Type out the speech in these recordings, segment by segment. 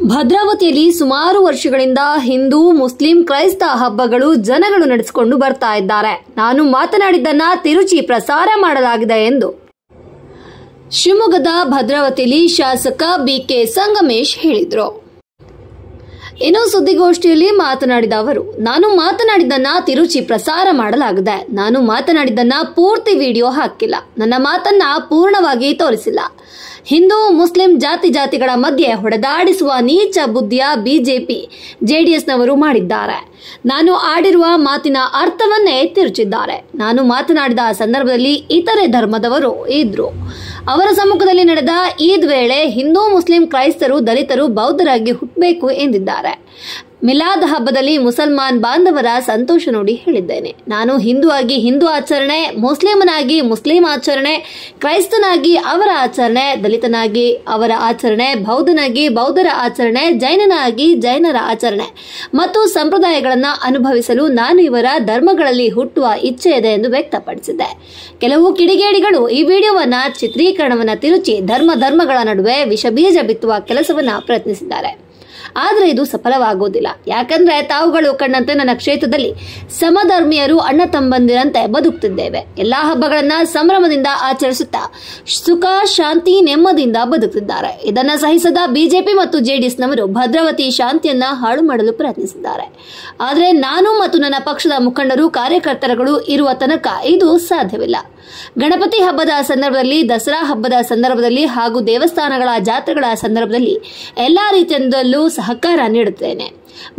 ಭದ್ರಾವತಿಯಲ್ಲಿ ಸುಮಾರು ವರ್ಷಗಳಿಂದ ಹಿಂದೂ ಮುಸ್ಲಿಂ ಕ್ರೈಸ್ತ ಹಬ್ಬಗಳು ಜನಗಳು ನಡೆಸಿಕೊಂಡು ಬರ್ತಾ ಇದ್ದಾರೆ. ನಾನು ಮಾತನಾಡಿದ್ದನ್ನ ತಿರುಚಿ ಪ್ರಸಾರ ಮಾಡಲಾಗಿದೆ ಎಂದು ಶಿವಮೊಗ್ಗದ ಭದ್ರಾವತಿಯಲ್ಲಿ ಶಾಸಕ ಬಿಕೆ ಸಂಗಮೇಶ್ ಹೇಳಿದರು. ಇನ್ನು ಸುದ್ದಿಗೋಷ್ಠಿಯಲ್ಲಿ ಮಾತನಾಡಿದ ಅವರು, ನಾನು ಮಾತನಾಡಿದ್ದನ್ನ ತಿರುಚಿ ಪ್ರಸಾರ ಮಾಡಲಾಗಿದೆ. ನಾನು ಮಾತನಾಡಿದ್ದನ್ನ ಪೂರ್ತಿ ವಿಡಿಯೋ ಹಾಕಿಲ್ಲ. ನನ್ನ ಮಾತನ್ನ ಪೂರ್ಣವಾಗಿ ತೋರಿಸಿಲ್ಲ. ಹಿಂದೂ ಮುಸ್ಲಿಂ ಜಾತಿಗಳ ಮಧ್ಯೆ ಹೊಡೆದಾಡಿಸುವ ನೀಚ ಬುದ್ಧಿಯ ಬಿಜೆಪಿ ಜೆಡಿಎಸ್ನವರು ಮಾಡಿದ್ದಾರೆ. ನಾನು ಆಡಿರುವ ಮಾತಿನ ಅರ್ಥವನ್ನೇ ತಿರುಚಿದ್ದಾರೆ. ನಾನು ಮಾತನಾಡಿದ ಸಂದರ್ಭದಲ್ಲಿ ಇತರೆ ಧರ್ಮದವರು ಇದ್ರು. ಅವರ ಸಮ್ಮುಖದಲ್ಲಿ ನಡೆದ ಈದ್ ವೇಳೆ ಹಿಂದೂ ಮುಸ್ಲಿಂ ಕ್ರೈಸ್ತರು ದಲಿತರು ಬೌದ್ಧರಾಗಿ ಹುಟ್ಟಬೇಕು ಎಂದಿದ್ದಾರೆ. ಮಿಲಾದ್ ಹಬ್ಬದಲ್ಲಿ ಮುಸಲ್ಮಾನ್ ಬಾಂಧವರ ಸಂತೋಷ ನೋಡಿ ಹೇಳಿದ್ದೇನೆ. ನಾನು ಹಿಂದೂ ಆಗಿ ಹಿಂದೂ ಆಚರಣೆ, ಮುಸ್ಲಿಮನಾಗಿ ಮುಸ್ಲಿಂ ಆಚರಣೆ, ಕ್ರೈಸ್ತನಾಗಿ ಅವರ ಆಚರಣೆ, ದಲಿತನಾಗಿ ಅವರ ಆಚರಣೆ, ಬೌದ್ಧನಾಗಿ ಬೌದ್ಧರ ಆಚರಣೆ, ಜೈನನಾಗಿ ಜೈನರ ಆಚರಣೆ ಮತ್ತು ಸಂಪ್ರದಾಯಗಳನ್ನು ಅನುಭವಿಸಲು ನಾನು ಇವರ ಧರ್ಮಗಳಲ್ಲಿ ಹುಟ್ಟುವ ಇಚ್ಛೆ ಇದೆ ಎಂದು ವ್ಯಕ್ತಪಡಿಸಿದೆ. ಕೆಲವು ಕಿಡಿಗೇಡಿಗಳು ಈ ವಿಡಿಯೋವನ್ನ ಚಿತ್ರೀಕರಣವನ್ನ ತಿರುಚಿ ಧರ್ಮಗಳ ನಡುವೆ ವಿಷಬೀಜ ಬಿತ್ತುವ ಕೆಲಸವನ್ನ ಪ್ರಯತ್ನಿಸಿದ್ದಾರೆ. ಆದರೆ ಇದು ಸಫಲವಾಗುವುದಿಲ್ಲ. ಯಾಕಂದ್ರೆ ತಾವುಗಳು ಕಂಡಂತೆ ನನ್ನ ಕ್ಷೇತ್ರದಲ್ಲಿ ಸಮಧರ್ಮೀಯರು ಅಣ್ಣ ತಮ್ಮಂದಿರಂತೆ ಬದುಕುತ್ತಿದ್ದೇವೆ. ಎಲ್ಲಾ ಹಬ್ಬಗಳನ್ನ ಸಂಭ್ರಮದಿಂದ ಆಚರಿಸುತ್ತಾ ಸುಖ ಶಾಂತಿ ನೆಮ್ಮದಿಯಿಂದ ಬದುಕುತ್ತಿದ್ದಾರೆ. ಇದನ್ನ ಸಹಿಸದ ಬಿಜೆಪಿ ಮತ್ತು ಜೆಡಿಎಸ್ನವರು ಭದ್ರಾವತಿ ಶಾಂತಿಯನ್ನ ಹಾಳು ಮಾಡಲು ಪ್ರಯತ್ನಿಸಿದ್ದಾರೆ. ಆದರೆ ನಾನು ಮತ್ತು ನನ್ನ ಪಕ್ಷದ ಮುಖಂಡರು ಕಾರ್ಯಕರ್ತರುಗಳು ಇರುವ ತನಕ ಇದು ಸಾಧ್ಯವಿಲ್ಲ. ಗಣಪತಿ ಹಬ್ಬದ ಸಂದರ್ಭದಲ್ಲಿ, ದಸರಾ ಹಬ್ಬದ ಸಂದರ್ಭದಲ್ಲಿ ಹಾಗೂ ದೇವಸ್ಥಾನಗಳ ಜಾತ್ರೆಗಳ ಸಂದರ್ಭದಲ್ಲಿ ಎಲ್ಲಾ ರೀತಿಯಿಂದಲೂ ಸಹಕಾರ ನೀಡುತ್ತೇನೆ.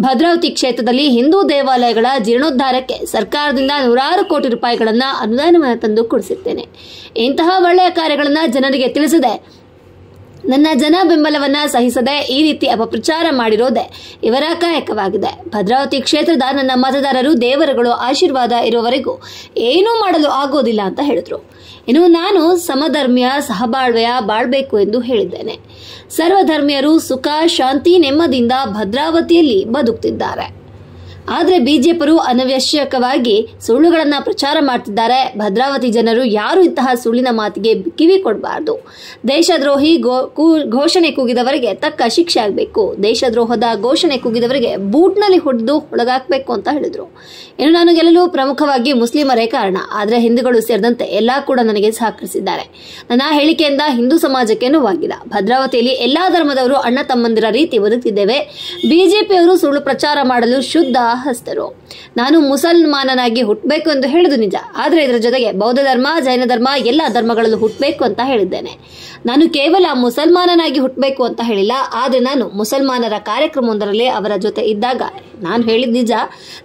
ಭದ್ರಾವತಿ ಕ್ಷೇತ್ರದಲ್ಲಿ ಹಿಂದೂ ದೇವಾಲಯಗಳ ಜೀರ್ಣೋದ್ಧಾರಕ್ಕೆ ಸರ್ಕಾರದಿಂದ ನೂರಾರು ಕೋಟಿ ರೂಪಾಯಿಗಳನ್ನು ಅನುದಾನವನ್ನು ತಂದು ಕೊಡಿಸುತ್ತೇನೆ. ಇಂತಹ ಒಳ್ಳೆಯ ಕಾರ್ಯಗಳನ್ನು ಜನರಿಗೆ ತಿಳಿಸದೆ, ನನ್ನ ಜನ ಬೆಂಬಲವನ್ನ ಸಹಿಸದೆ ಈ ರೀತಿ ಅಪಪ್ರಚಾರ ಮಾಡಿರೋದೇ ಇವರ ಕಾಯಕವಾಗಿದೆ. ಭದ್ರಾವತಿ ಕ್ಷೇತ್ರದ ನನ್ನ ಮತದಾರರು ದೇವರುಗಳು ಆಶೀರ್ವಾದ ಇರುವವರೆಗೂ ಏನೂ ಮಾಡಲು ಆಗೋದಿಲ್ಲ ಅಂತ ಹೇಳಿದ್ರು. ಇನ್ನು ನಾನು ಸಮಧರ್ಮೀಯ ಸಹಬಾಳ್ವೆಯ ಬಾಳ್ಬೇಕು ಎಂದು ಹೇಳಿದ್ದೇನೆ. ಸರ್ವಧರ್ಮೀಯರು ಸುಖ ಶಾಂತಿ ನೆಮ್ಮದಿಯಿಂದ ಭದ್ರಾವತಿಯಲ್ಲಿ ಬದುಕುತ್ತಿದ್ದಾರೆ. ಆದರೆ ಬಿಜೆಪಿಯರು ಅನವಶ್ಯಕವಾಗಿ ಸುಳ್ಳುಗಳನ್ನ ಪ್ರಚಾರ ಮಾಡ್ತಿದ್ದಾರೆ. ಭದ್ರಾವತಿ ಜನರು ಯಾರು ಇಂತಹ ಸುಳ್ಳಿನ ಮಾತಿಗೆ ಕಿವಿ ಕೊಡಬಾರದು. ದೇಶದ್ರೋಹಿ ಘೋಷಣೆ ಕೂಗಿದವರಿಗೆ ತಕ್ಕ ಶಿಕ್ಷೆ ಆಗಬೇಕು. ದೇಶದ್ರೋಹದ ಘೋಷಣೆ ಕೂಗಿದವರಿಗೆ ಬೂಟ್ನಲ್ಲಿ ಹೊಡೆದು ಒಳಗಾಕಬೇಕು ಅಂತ ಹೇಳಿದ್ರು. ಇನ್ನು ನಾನು ಗೆಲ್ಲಲು ಪ್ರಮುಖವಾಗಿ ಮುಸ್ಲಿಮರೇ ಕಾರಣ. ಆದರೆ ಹಿಂದೂಗಳು ಸೇರಿದಂತೆ ಎಲ್ಲಾ ಕೂಡ ನನಗೆ ಸಹಕರಿಸಿದ್ದಾರೆ. ನನ್ನ ಹೇಳಿಕೆಯಿಂದ ಹಿಂದೂ ಸಮಾಜಕ್ಕೆ ನೋವಾಗಿಲ್ಲ. ಭದ್ರಾವತಿಯಲ್ಲಿ ಎಲ್ಲಾ ಧರ್ಮದವರು ಅಣ್ಣ ತಮ್ಮಂದಿರ ರೀತಿ ಬದುಕುತ್ತಿದ್ದೇವೆ. ಬಿಜೆಪಿಯವರು ಸುಳ್ಳು ಪ್ರಚಾರ ಮಾಡಲು ಶುದ್ಧ ಹಸ್ತರು. ನಾನು ಮುಸಲ್ಮಾನನಾಗಿ ಹುಟ್ಟಬೇಕು ಎಂದು ಹೇಳಿದು ನಿಜ. ಆದರೆ ಇದರ ಜೊತೆಗೆ ಬೌದ್ಧ ಧರ್ಮ, ಜೈನ ಧರ್ಮ ಎಲ್ಲ ಧರ್ಮಗಳಲ್ಲೂ ಹುಟ್ಟಬೇಕು ಅಂತ ಹೇಳಿದ್ದೇನೆ. ನಾನು ಕೇವಲ ಮುಸಲ್ಮಾನನಾಗಿ ಹುಟ್ಟಬೇಕು ಅಂತ ಹೇಳಿಲ್ಲ. ಆದರೆ ನಾನು ಮುಸಲ್ಮಾನರ ಕಾರ್ಯಕ್ರಮವೊಂದರಲ್ಲಿ ಅವರ ಜೊತೆ ಇದ್ದಾಗ ನಾನು ಹೇಳಿದ ನಿಜ.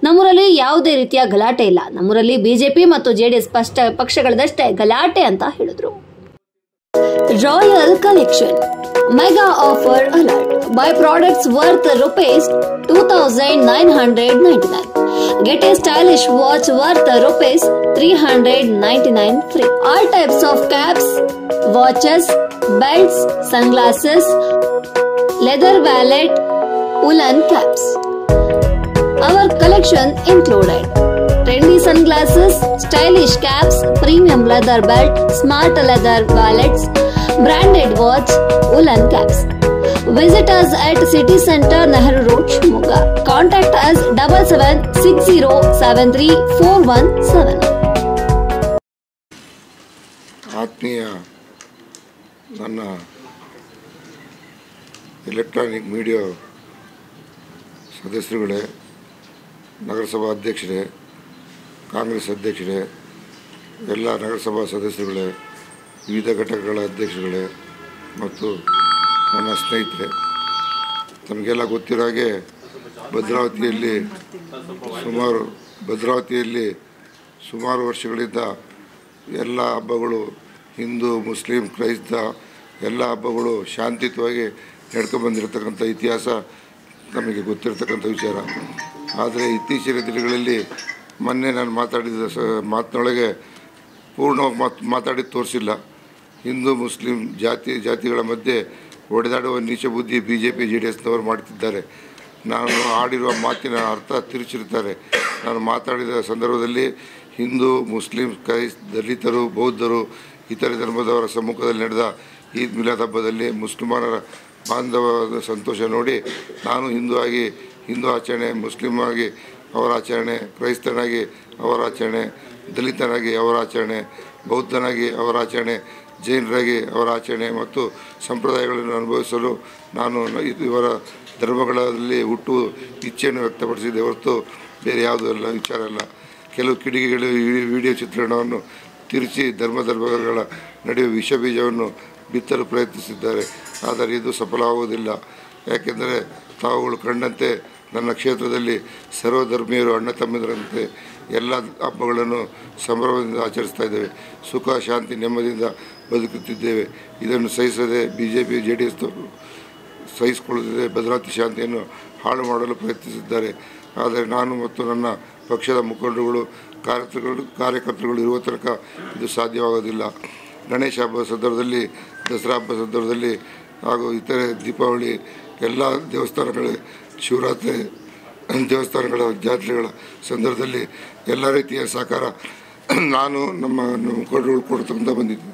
ನಮ್ಮೂರಲ್ಲಿ ಯಾವುದೇ ರೀತಿಯ ಗಲಾಟೆ ಇಲ್ಲ. ನಮ್ಮೂರಲ್ಲಿ ಬಿಜೆಪಿ ಮತ್ತು ಜೆಡಿಎಸ್ ಪಕ್ಷಗಳದಷ್ಟೇ ಗಲಾಟೆ ಅಂತ ಹೇಳಿದ್ರು. Royal collection mega offer alert. Buy products worth rupees 2,999. Get a stylish watch worth rupees 399 free. All types of caps, watches, belts, sunglasses, leather wallet, woolen caps. Our collection included trendy sunglasses, stylish caps, premium leather belt, smart leather wallets, branded watch, woolen caps. Visit us at City Center, Nehru Road, Shimoga. Contact us 7760734117. ಆತ್ಮೀಯ ನನ್ನ electronic media ಸದಸ್ಯರುಗಳೇ, ನಗರಸಭಾ ಅಧ್ಯಕ್ಷರೇ, ಕಾಂಗ್ರೆಸ್ ಅಧ್ಯಕ್ಷರೇ, ಎಲ್ಲ ನಗರಸಭಾ ಸದಸ್ಯರುಗಳೇ, ವಿವಿಧ ಘಟಕಗಳ ಅಧ್ಯಕ್ಷರುಗಳೇ ಮತ್ತು ನನ್ನ ಸ್ನೇಹಿತರೆ, ತಮಗೆಲ್ಲ ಗೊತ್ತಿರೋ ಹಾಗೆ ಭದ್ರಾವತಿಯಲ್ಲಿ ಸುಮಾರು ವರ್ಷಗಳಿಂದ ಎಲ್ಲ ಹಬ್ಬಗಳು, ಹಿಂದೂ ಮುಸ್ಲಿಂ ಕ್ರೈಸ್ತ ಎಲ್ಲ ಹಬ್ಬಗಳು ಶಾಂತಿಯುತವಾಗಿ ನಡ್ಕೊಂಡ್ಬಂದಿರತಕ್ಕಂಥ ಇತಿಹಾಸ ನಮಗೆ ಗೊತ್ತಿರತಕ್ಕಂಥ ವಿಚಾರ. ಆದರೆ ಇತ್ತೀಚಿನ ದಿನಗಳಲ್ಲಿ ಮೊನ್ನೆ ನಾನು ಮಾತಾಡಿದ ಮಾತಿನೊಳಗೆ ಪೂರ್ಣವಾಗಿ ಮಾತಾಡಿ ತೋರಿಸಿಲ್ಲ. ಹಿಂದೂ ಮುಸ್ಲಿಂ ಜಾತಿಗಳ ಮಧ್ಯೆ ಹೊಡೆದಾಡುವ ನೀಚ ಬುದ್ಧಿ ಬಿಜೆಪಿ ಜೆಡಿಎಸ್ನವರು ಮಾಡುತ್ತಿದ್ದಾರೆ. ನಾನು ಆಡಿರುವ ಮಾತಿನ ಅರ್ಥ ತಿರುಚಿರುತ್ತಾರೆ. ನಾನು ಮಾತಾಡಿದ ಸಂದರ್ಭದಲ್ಲಿ ಹಿಂದೂ ಮುಸ್ಲಿಂ ಕ್ರೈಸ್ತ ದಲಿತರು ಬೌದ್ಧರು ಇತರೆ ಧರ್ಮದವರ ಸಮ್ಮುಖದಲ್ಲಿ ನಡೆದ ಈದ್ ಮಿಲಾದ್ ಹಬ್ಬದಲ್ಲಿ ಮುಸಲ್ಮಾನರ ಬಾಂಧವದ ಸಂತೋಷ ನೋಡಿ ನಾನು ಹಿಂದೂ ಆಗಿ ಹಿಂದೂ ಆಚರಣೆ, ಮುಸ್ಲಿಮ್ ಆಗಿ ಅವರ ಆಚರಣೆ, ಕ್ರೈಸ್ತನಾಗಿ ಅವರ ಆಚರಣೆ, ದಲಿತನಾಗಿ ಅವರ ಆಚರಣೆ, ಬೌದ್ಧನಾಗಿ ಅವರ ಆಚರಣೆ, ಜೈನರಾಗಿ ಅವರ ಆಚರಣೆ ಮತ್ತು ಸಂಪ್ರದಾಯಗಳನ್ನು ಅನುಭವಿಸಲು ನಾನು ಇವರ ಧರ್ಮಗಳಲ್ಲಿ ಹುಟ್ಟು ಇಚ್ಛೆಯನ್ನು ವ್ಯಕ್ತಪಡಿಸಿದೆ ಹೊರತು ಬೇರೆ ಯಾವುದೂ ಅಲ್ಲ, ವಿಚಾರ ಅಲ್ಲ. ಕೆಲವು ಕಿಡಿಗೆಗಳು ವಿಡಿಯೋ ಚಿತ್ರಣವನ್ನು ತಿರುಚಿ ಧರ್ಮಗಳ ನಡುವೆ ವಿಷ ಬೀಜವನ್ನು ಬಿತ್ತಲು ಪ್ರಯತ್ನಿಸಿದ್ದಾರೆ. ಆದರೆ ಇದು ಸಫಲವಾಗುವುದಿಲ್ಲ. ಯಾಕೆಂದರೆ ತಾವುಗಳು ಕಂಡಂತೆ ನನ್ನ ಕ್ಷೇತ್ರದಲ್ಲಿ ಸರ್ವಧರ್ಮೀಯರು ಅಣ್ಣ ತಮ್ಮಂದಿರಂತೆ ಎಲ್ಲ ಹಬ್ಬಗಳನ್ನು ಸಂಭ್ರಮದಿಂದ ಆಚರಿಸ್ತಾ ಇದ್ದೇವೆ. ಸುಖ, ಶಾಂತಿ, ನೆಮ್ಮದಿಯಿಂದ ಬದುಕುತ್ತಿದ್ದೇವೆ. ಇದನ್ನು ಸಹಿಸದೆ BJP JDS ಸಹಿಸಿಕೊಳ್ಳುತ್ತಿದೆ. ಭದ್ರಾವತಿ ಶಾಂತಿಯನ್ನು ಹಾಳು ಮಾಡಲು ಪ್ರಯತ್ನಿಸಿದ್ದಾರೆ. ಆದರೆ ನಾನು ಮತ್ತು ನನ್ನ ಪಕ್ಷದ ಮುಖಂಡರುಗಳು ಕಾರ್ಯಕರ್ತರುಗಳು ಇರುವ ತನಕ ಇದು ಸಾಧ್ಯವಾಗೋದಿಲ್ಲ. ಗಣೇಶ ಹಬ್ಬ ಸಂದರ್ಭದಲ್ಲಿ, ದಸರಾ ಹಬ್ಬ ಸಂದರ್ಭದಲ್ಲಿ ಹಾಗೂ ಇತರೆ ದೀಪಾವಳಿ ಎಲ್ಲ ದೇವಸ್ಥಾನಗಳ ಶಿವರಾತ್ರಿ ದೇವಸ್ಥಾನಗಳ ಜಾತ್ರೆಗಳ ಸಂದರ್ಭದಲ್ಲಿ ಎಲ್ಲ ರೀತಿಯ ಸಹಕಾರ ನಾನು ನಮ್ಮ ಮುಖಂಡರುಗಳು ಕೊಡ್ತಂತ ಬಂದಿದ್ದೆ.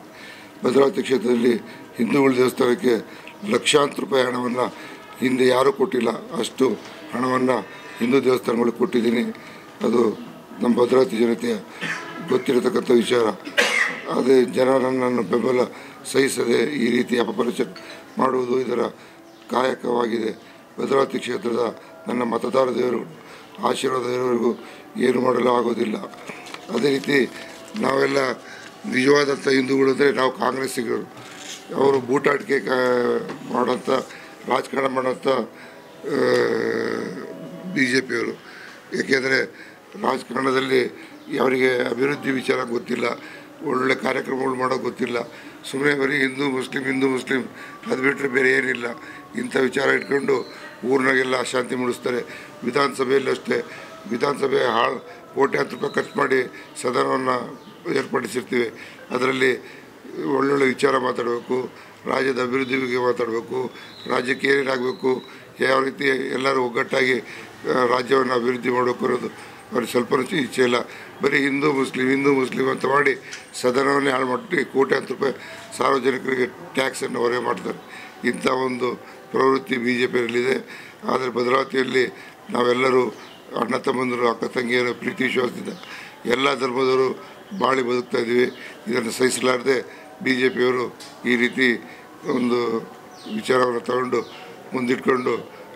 ಭದ್ರಾವತಿ ಕ್ಷೇತ್ರದಲ್ಲಿ ಹಿಂದೂಗಳ ದೇವಸ್ಥಾನಕ್ಕೆ ಲಕ್ಷಾಂತರ ರೂಪಾಯಿ ಹಣವನ್ನು ಹಿಂದೆ ಯಾರೂ ಕೊಟ್ಟಿಲ್ಲ. ಅಷ್ಟು ಹಣವನ್ನು ಹಿಂದೂ ದೇವಸ್ಥಾನಗಳಿಗೆ ಕೊಟ್ಟಿದ್ದೀನಿ. ಅದು ನಮ್ಮ ಭದ್ರಾವತಿ ಜನತೆಯ ಗೊತ್ತಿರತಕ್ಕಂಥ ವಿಚಾರ. ಅದೇ ಜನ ನನ್ನನ್ನು ಬೆಂಬಲ ಸಹಿಸದೆ ಈ ರೀತಿ ಅಪಪ್ರಚಾರ ಮಾಡುವುದು ಇದರ ಕಾಯಕವಾಗಿದೆ. ಭದ್ರಾವತಿ ಕ್ಷೇತ್ರದ ನನ್ನ ಮತದಾರ ದೇವರು ಆಶೀರ್ವಾದ ಇರೋವರೆಗೂ ಏನು ಮಾಡಲು ಆಗೋದಿಲ್ಲ. ಅದೇ ರೀತಿ ನಾವೆಲ್ಲ ನಿಜವಾದಂಥ ಹಿಂದೂಗಳು ಅಂದರೆ ನಾವು ಕಾಂಗ್ರೆಸ್ಸಿಗರು. ಅವರು ಬೂಟಾಟಿಕೆ ಮಾಡೋಂಥ ರಾಜಕಾರಣ ಮಾಡೋಂಥ BJPಯವರು. ಏಕೆಂದರೆ ರಾಜಕಾರಣದಲ್ಲಿ ಅವರಿಗೆ ಅಭಿವೃದ್ಧಿ ವಿಚಾರ ಗೊತ್ತಿಲ್ಲ, ಒಳ್ಳೊಳ್ಳೆ ಕಾರ್ಯಕ್ರಮಗಳು ಮಾಡೋಕ್ಕೆ ಗೊತ್ತಿಲ್ಲ. ಸುಮ್ಮನೆ ಬರೀ ಹಿಂದೂ ಮುಸ್ಲಿಂ ಅದು ಬಿಟ್ಟರೆ ಬೇರೆ ಏನಿಲ್ಲ. ಇಂಥ ವಿಚಾರ ಇಟ್ಕೊಂಡು ಊರಿನಾಗೆಲ್ಲ ಅಶಾಂತಿ ಮೂಡಿಸ್ತಾರೆ. ವಿಧಾನಸಭೆಯಲ್ಲೂ ಅಷ್ಟೇ, ವಿಧಾನಸಭೆ ಕೋಟ್ಯಾಂತರ ರೂಪಾಯಿ ಖರ್ಚು ಮಾಡಿ ಸದನವನ್ನು ಏರ್ಪಡಿಸಿರ್ತೀವಿ. ಅದರಲ್ಲಿ ಒಳ್ಳೊಳ್ಳೆ ವಿಚಾರ ಮಾತಾಡಬೇಕು, ರಾಜ್ಯದ ಅಭಿವೃದ್ಧಿ ಬಗ್ಗೆ ಮಾತಾಡಬೇಕು, ರಾಜ್ಯಕ್ಕೆ ಏನೇನಾಗಬೇಕು, ಯಾವ ರೀತಿ ಎಲ್ಲರೂ ಒಗ್ಗಟ್ಟಾಗಿ ರಾಜ್ಯವನ್ನು ಅಭಿವೃದ್ಧಿ ಮಾಡಬೇಕು ಅನ್ನೋದು ಅವ್ರಿಗೆ ಸ್ವಲ್ಪ ಇಚ್ಛೆ ಇಲ್ಲ. ಬರೀ ಹಿಂದೂ ಮುಸ್ಲಿಂ ಅಂತ ಮಾಡಿ ಸದನವನ್ನೇ ಹಾಳು ಮಾಡಿ ಕೋಟ್ಯಾಂತರ ರೂಪಾಯಿ ಸಾರ್ವಜನಿಕರಿಗೆ ಟ್ಯಾಕ್ಸನ್ನು ಹೊರೆ ಮಾಡ್ತಾರೆ. ಇಂಥ ಒಂದು ಪ್ರವೃತ್ತಿ BJPಯಲ್ಲಿದೆ. ಆದರೆ ಭದ್ರಾವತಿಯಲ್ಲಿ ನಾವೆಲ್ಲರೂ ಅಣ್ಣ ತಮ್ಮಂದರು, ಅಕ್ಕ ತಂಗಿಯರು, ಪ್ರೀತಿ ವಿಶ್ವಾಸದಿಂದ ಎಲ್ಲ ಧರ್ಮದವರು ಬಾಳಿ ಬದುಕ್ತಾ ಇದ್ದೀವಿ. ಇದನ್ನು ಸಹಿಸಲಾರದೆ BJPಯವರು ಈ ರೀತಿ ಒಂದು ವಿಚಾರವನ್ನು ತಗೊಂಡು ಮುಂದಿಟ್ಕೊಂಡು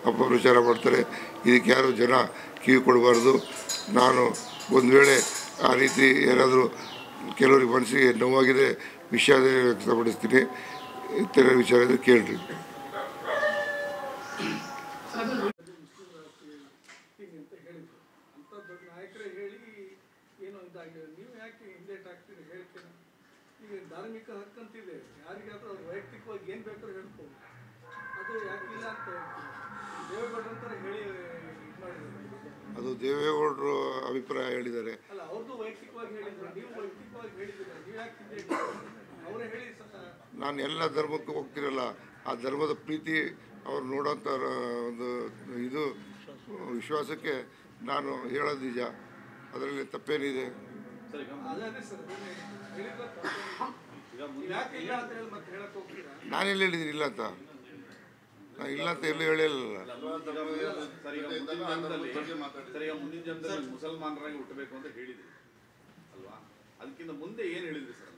ಅಪಪ್ರಚಾರ ಮಾಡ್ತಾರೆ. ಇದಕ್ಕೆ ಯಾರು ಜನ ಕಿವಿ ಕೊಡಬಾರ್ದು. ನಾನು ಒಂದು ವೇಳೆ ಆ ರೀತಿ ಏನಾದರೂ ಕೆಲವರಿಗೆ ಮನಸ್ಸಿಗೆ ನೋವಾಗಿದೆ ವಿಷಯ ವ್ಯಕ್ತಪಡಿಸ್ತೀನಿ. ಇತರ ವಿಚಾರ ಇದ್ದರೆ ಕೇಳ್ರಿ. ಧಾರ್ಮಿಕ ಹಕ್ಕಂತಿದೆ, ಯಾರಿಗಾದ್ರೂ ಅವ್ರು ವೈಯಕ್ತಿಕವಾಗಿ ಏನು ಬೇಕಾದ್ರೂ ಹೇಳ್ಬೋದು. ಅದು ಯಾಕಿಲ್ಲ ಅಂತ ದೇವೇಗೌಡರು ಅಂತಾರೆ ಹೇಳಿ ಅದು ದೇವೇಗೌಡರು ಅಭಿಪ್ರಾಯ ಹೇಳಿದ್ದಾರೆ. ಅಲ್ಲ, ಅವ್ರದ್ದು ವೈಯಕ್ತಿಕವಾಗಿ ಹೇಳಿದ್ರು, ನೀವು ವೈಯಕ್ತಿಕವಾಗಿ ಹೇಳಿದ್ದೀರಾ, ನೀವು ಯಾಕೆ ಅವರೇ ಹೇಳಿ. ನಾನು ಎಲ್ಲ ಧರ್ಮಕ್ಕೂ ಹೋಗ್ತಿರಲ್ಲ, ಆ ಧರ್ಮದ ಪ್ರೀತಿ ಅವ್ರು ನೋಡೋಂಥ ಒಂದು ಇದು ವಿಶ್ವಾಸಕ್ಕೆ ನಾನು ಹೇಳೋದು ನಿಜ. ಅದರಲ್ಲಿ ತಪ್ಪೇನಿದೆ? ನಾನೆಲ್ಲ ಹೇಳಿದ್ದೀನಿ ಇಲ್ಲ ಅಂತ? ನಾನು ಇಲ್ಲ ಅಂತ ಎಲ್ಲೂ ಹೇಳಿಲ್ಲ. ಮುಸಲ್ಮಾನರಾಗಿ ಹುಟ್ಟಬೇಕು ಅಂತ ಹೇಳಿದ್ರಿ ಅಲ್ವಾ? ಅದಕ್ಕಿಂತ ಮುಂದೆ ಏನು ಹೇಳಿದ್ರಿ ಸರ್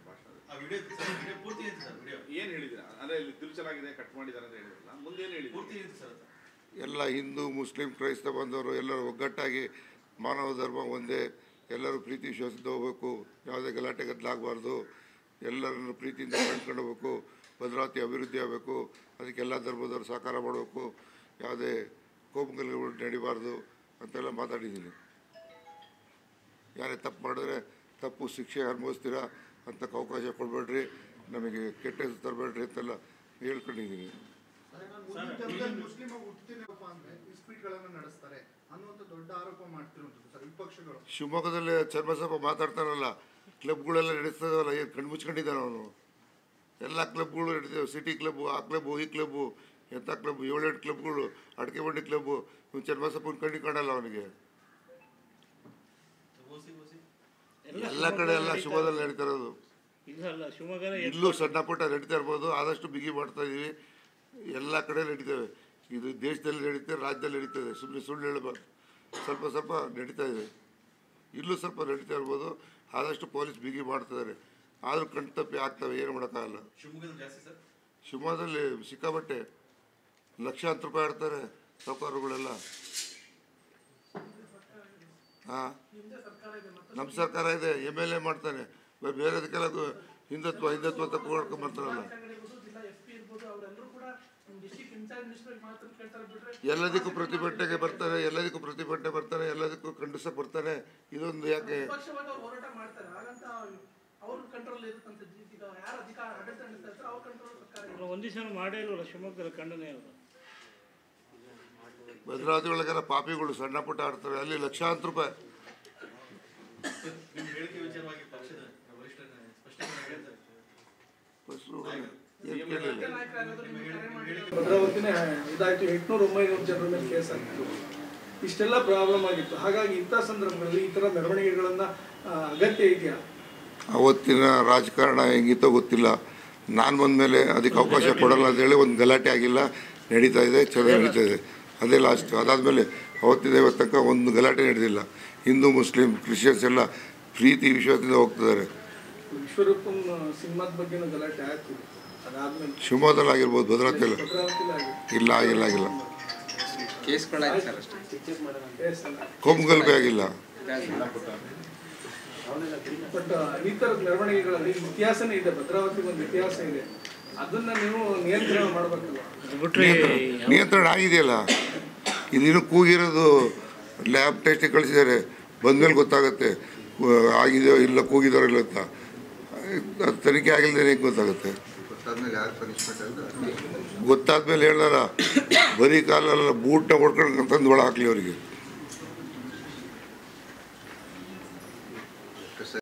ಏನು ಹೇಳಿದಿರ? ಅಂದರೆ ಇಲ್ಲಿ ತಿರುಚಲಾಗಿದೆ, ಕಟ್ ಮಾಡಿದ್ದಾರೆ ಅಂತ ಹೇಳಿದ್ರಲ್ಲ, ಮುಂದೆ ಏನು ಹೇಳಿದ್ರಿ? ಎಲ್ಲ ಹಿಂದೂ ಮುಸ್ಲಿಂ ಕ್ರೈಸ್ತ ಬಂದವರು ಎಲ್ಲರೂ ಒಗ್ಗಟ್ಟಾಗಿ ಮಾನವ ಧರ್ಮ ಒಂದೇ, ಎಲ್ಲರೂ ಪ್ರೀತಿ ವಿಶ್ವಾಸದಿಂದ ಹೋಗಬೇಕು, ಯಾವುದೇ ಗಲಾಟೆ ಗದ್ದಲಾಗಬಾರ್ದು, ಎಲ್ಲರನ್ನು ಪ್ರೀತಿಯಿಂದ ಕಂಡ್ಕೊಂಡು ಹೋಗ್ಬೇಕು, ಭದ್ರಾವತಿ ಅಭಿವೃದ್ಧಿ ಆಗಬೇಕು, ಅದಕ್ಕೆಲ್ಲ ಧರ್ಮದವರು ಸಹಕಾರ ಮಾಡಬೇಕು, ಯಾವುದೇ ಕೋಮುಗಲಭೆಗಳು ನಡಿಬಾರ್ದು ಅಂತೆಲ್ಲ ಮಾತಾಡಿದ್ದೀನಿ. ಯಾರೇ ತಪ್ಪು ಮಾಡಿದ್ರೆ ತಪ್ಪು ಶಿಕ್ಷೆ ಅನುಭವಿಸ್ತೀರಾ ಅಂತಕ್ಕೆ ಅವಕಾಶ ಕೊಡಬೇಡ್ರಿ, ನಮಗೆ ಕೆಟ್ಟ ಹೆಸರು ತರಬೇಡ್ರಿ ಅಂತೆಲ್ಲ ಹೇಳ್ಕೊಂಡಿದ್ದೀನಿ. ಶಿವಮೊಗ್ಗದಲ್ಲಿ ಚರ್ಮಸಭಾ ಮಾತಾಡ್ತಾರಲ್ಲ, ಕ್ಲಬ್ಗಳೆಲ್ಲ ನಡೆಸ್ತದಲ್ಲ, ಏನು ಕಣ್ಣು ಮುಚ್ಕೊಂಡಿದ್ದಾನೆ ಅವನು. ಎಲ್ಲ ಕ್ಲಬ್ಗಳು ನಡೀತೇವೆ, ಸಿಟಿ ಕ್ಲಬ್ಬು, ಆ ಕ್ಲಬ್ಬು, ಈ ಕ್ಲಬ್ಬು, ಎಂಥ ಕ್ಲಬ್, 7-8 ಕ್ಲಬ್ಗಳು, ಅಡಿಕೆ ಬಂಡಿ ಕ್ಲಬ್ಬು. ಇವ್ನು ಚರ್ಮಸಭನ ಕಣ್ಣಿ ಕಾಣಲ್ಲ ಅವನಿಗೆ. ಎಲ್ಲ ಕಡೆ ಎಲ್ಲ ಶಿವಮೊಗ್ಗದಲ್ಲಿ ನಡೀತಾ ಇರೋದು. ಇಲ್ಲೂ ಸಣ್ಣ ಪುಟ್ಟ ನಡೀತಾ ಇರ್ಬೋದು, ಆದಷ್ಟು ಬಿಗಿ ಮಾಡ್ತಾ ಇದೀವಿ. ಎಲ್ಲ ಕಡೆ ನಡೀತವೆ. ಇದು ದೇಶದಲ್ಲಿ ನಡೀತದೆ, ರಾಜ್ಯದಲ್ಲಿ ನಡೀತದೆ. ಸುಮ್ಮನೆ ಸುಳ್ಳು ಹೇಳಬಾರ್ದು. ಸ್ವಲ್ಪ ಸ್ವಲ್ಪ ನಡೀತಾ ಇದೆ. ಇಲ್ಲೂ ಸ್ವಲ್ಪ ನಡೀತಾ ಇರ್ಬೋದು. ಆದಷ್ಟು ಪೊಲೀಸ್ ಬಿಗಿ ಮಾಡ್ತಿದ್ದಾರೆ. ಆದರೂ ಕಣ್ ತಪ್ಪಿ ಆಗ್ತವೆ, ಏನು ಮಾಡೋಕ್ಕಾಗಲ್ಲ. ಶಿವಮೊಗ್ಗದಲ್ಲಿ ಸಿಕ್ಕಾಬಟ್ಟೆ ಲಕ್ಷಾಂತರ ರೂಪಾಯಿ ಆಡ್ತಾರೆ ಸಾಹುಕಾರರುಗಳೆಲ್ಲ. ಹಾಂ, ನಮ್ಮ ಸರ್ಕಾರ ಇದೆ, MLA ಮಾಡ್ತಾನೆ. ಬೇರೆದಕ್ಕೆಲ್ಲ ಹಿಂದುತ್ವ ತಗೊಂಡ್ಕೊಂಡ್ಬರ್ತಾರಲ್ಲ. ಎಲ್ಲದಕ್ಕೂ ಪ್ರತಿಭಟನೆಗೆ ಬರ್ತಾರೆ, ಎಲ್ಲದಕ್ಕೂ ಖಂಡಿಸಕ್ಕೆ ಬರ್ತಾರೆ. ಇದೊಂದು ಯಾಕೆ ಭದ್ರಾವತಿ ಒಳಗೆಲ್ಲ ಪಾಪಿಗಳು ಸಣ್ಣ ಪುಟ್ಟ ಆಡ್ತಾರೆ, ಅಲ್ಲಿ ಲಕ್ಷಾಂತರ ರೂಪಾಯಿ. ಭದ್ರಾವತಿನೇ ಇದಾಯ್ತು, 800-900 ಜನರ ಮೇಲೆ ಕೇಸ್ ಆಗಿತ್ತು. ಇಷ್ಟೆಲ್ಲ ಪ್ರಾಬ್ಲಮ್ ಆಗಿತ್ತು. ಹಾಗಾಗಿ ಇಂಥ ಸಂದರ್ಭಗಳಲ್ಲಿ ಈ ಥರ ಮೆರವಣಿಗೆಗಳನ್ನು ಅಗತ್ಯ ಇದೆಯಾ? ಅವತ್ತಿನ ರಾಜಕಾರಣ ಹೆಂಗಿತ್ತೋ ಗೊತ್ತಿಲ್ಲ. ನಾನು ಬಂದಮೇಲೆ ಅದಕ್ಕೆ ಅವಕಾಶ ಕೊಡಲ್ಲ ಅಂತೇಳಿ ಒಂದು ಗಲಾಟೆ ಆಗಿಲ್ಲ, ನಡೀತಾ ಇದೆ, ಚೆನ್ನಾಗಿ ನಡೀತಾ ಇದೆ. ಅದೇ ಲಾಸ್ಟ್. ಅದಾದಮೇಲೆ ಅವತ್ತಿನ ಇವತ್ತು ತನಕ ಒಂದು ಗಲಾಟೆ ನಡೆದಿಲ್ಲ. ಹಿಂದೂ ಮುಸ್ಲಿಂ ಕ್ರಿಶ್ಚಿಯನ್ಸ್ ಎಲ್ಲ ಪ್ರೀತಿ ವಿಶ್ವಾಸದಿಂದ ಹೋಗ್ತಿದ್ದಾರೆ. ವಿಶ್ವರೂಪಂ ಸಿನಿಮಾದ ಬಗ್ಗೆನೂ ಗಲಾಟೆ ಆಯ್ತು. ಅದಾದ್ಮೇಲೆ ಶಿವಮೊಗ್ಗದಲ್ಲಿ ಆಗಿರ್ಬೋದು, ಭದ್ರಾವತಿಯಲ್ಲಿ ಇಲ್ಲ, ಆಗಿಲ್ಲ. ಕೋಮುಗಲಭೆ ಆಗಿಲ್ಲ. ಬಟ್ ಈ ಥರದ ಮೆರವಣಿಗೆಗಳಲ್ಲಿ ಇತಿಹಾಸನೇ ಇದೆ, ಭದ್ರಾವತಿಗೆ ಒಂದು ಇತಿಹಾಸ ಇದೆ. ಅದನ್ನ ನೀವು ನಿಯಂತ್ರಣ ಮಾಡಬೇಕಲ್ಲ. ನಿಯಂತ್ರಣ ಆಗಿದೆಯಲ್ಲ. ಇದಿನ್ನೂ ಕೂಗಿರೋದು ಲ್ಯಾಬ್ ಟೆಸ್ಟಿಗೆ ಕಳಿಸಿದ್ದಾರೆ. ಬಂದಮೇಲೆ ಗೊತ್ತಾಗುತ್ತೆ ಆಗಿದೆಯೋ ಇಲ್ಲ, ಕೂಗಿದಾರೋ ಇಲ್ಲ ಅಂತ. ಅದು ತನಿಖೆ ಆಗಿಲ್ಲದೆ ಹೇಗೆ ಗೊತ್ತಾಗುತ್ತೆ? ಗೊತ್ತಾದ್ಮೇಲೆ ಹೇಳಲ್ಲ, ಬರೀ ಕಾಲಲ್ಲ ಬೂಟ್ನ ಹೊಡ್ಕೊಂಡು ತಂದು ಒಳ ಹಾಕ್ಲಿ ಅವರಿಗೆ.